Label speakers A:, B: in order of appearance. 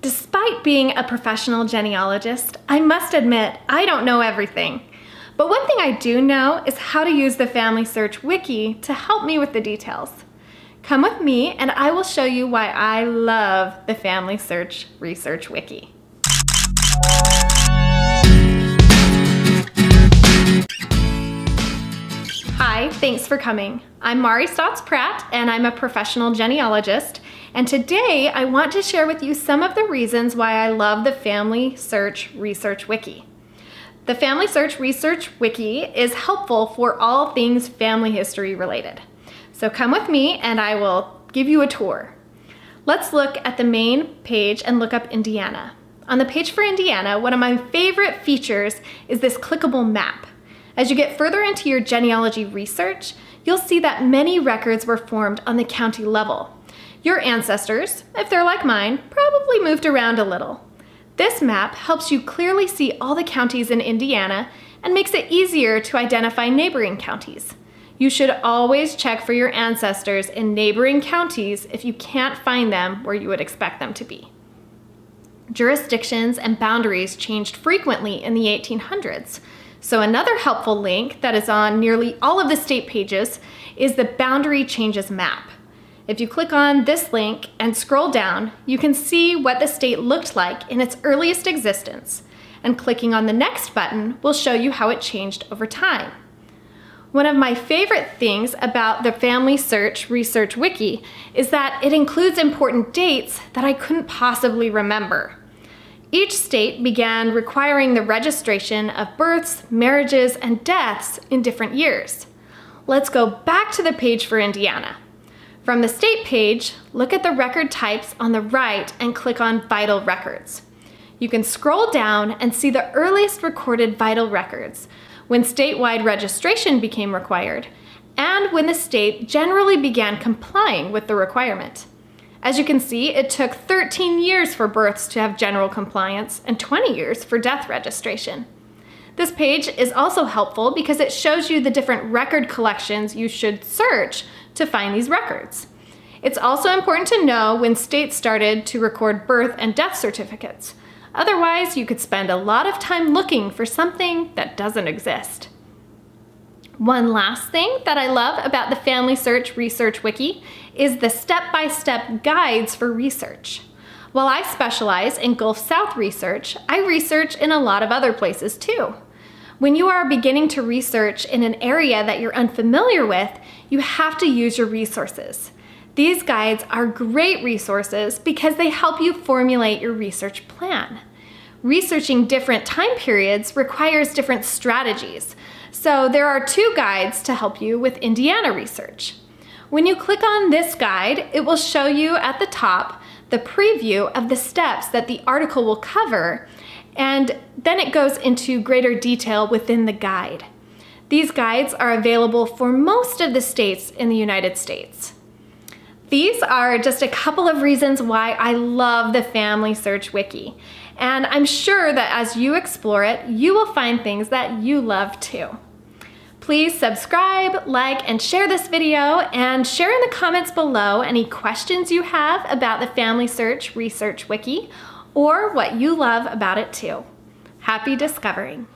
A: Despite being a professional genealogist, I must admit I don't know everything. But one thing I do know is how to use the FamilySearch Wiki to help me with the details. Come with me and I will show you why I love the FamilySearch Research Wiki. Hi, thanks for coming. I'm Mari Stotts-Pratt and I'm a professional genealogist, and today I want to share with you some of the reasons why I love the FamilySearch Research Wiki. The FamilySearch Research Wiki is helpful for all things family history related. So come with me and I will give you a tour. Let's look at the main page and look up Indiana. On the page for Indiana, one of my favorite features is this clickable map. As you get further into your genealogy research, you'll see that many records were formed on the county level. Your ancestors, if they're like mine, probably moved around a little. This map helps you clearly see all the counties in Indiana and makes it easier to identify neighboring counties. You should always check for your ancestors in neighboring counties if you can't find them where you would expect them to be. Jurisdictions and boundaries changed frequently in the 1800s. So another helpful link that is on nearly all of the state pages is the Boundary Changes map. If you click on this link and scroll down, you can see what the state looked like in its earliest existence. And clicking on the next button will show you how it changed over time. One of my favorite things about the FamilySearch Research Wiki is that it includes important dates that I couldn't possibly remember. Each state began requiring the registration of births, marriages, and deaths in different years. Let's go back to the page for Indiana. From the state page, look at the record types on the right and click on Vital Records. You can scroll down and see the earliest recorded vital records, when statewide registration became required, and when the state generally began complying with the requirement. As you can see, it took 13 years for births to have general compliance and 20 years for death registration. This page is also helpful because it shows you the different record collections you should search to find these records. It's also important to know when states started to record birth and death certificates. Otherwise, you could spend a lot of time looking for something that doesn't exist. One last thing that I love about the FamilySearch Research Wiki is the step-by-step guides for research. While I specialize in Gulf South research, I research in a lot of other places too. When you are beginning to research in an area that you're unfamiliar with, you have to use your resources. These guides are great resources because they help you formulate your research plan. Researching different time periods requires different strategies. So there are two guides to help you with Indiana research. When you click on this guide, it will show you at the top the preview of the steps that the article will cover, and then it goes into greater detail within the guide. These guides are available for most of the states in the United States. These are just a couple of reasons why I love the FamilySearch Wiki, and I'm sure that as you explore it, you will find things that you love too. Please subscribe, like, and share this video, and share in the comments below any questions you have about the FamilySearch Research Wiki or what you love about it too. Happy discovering!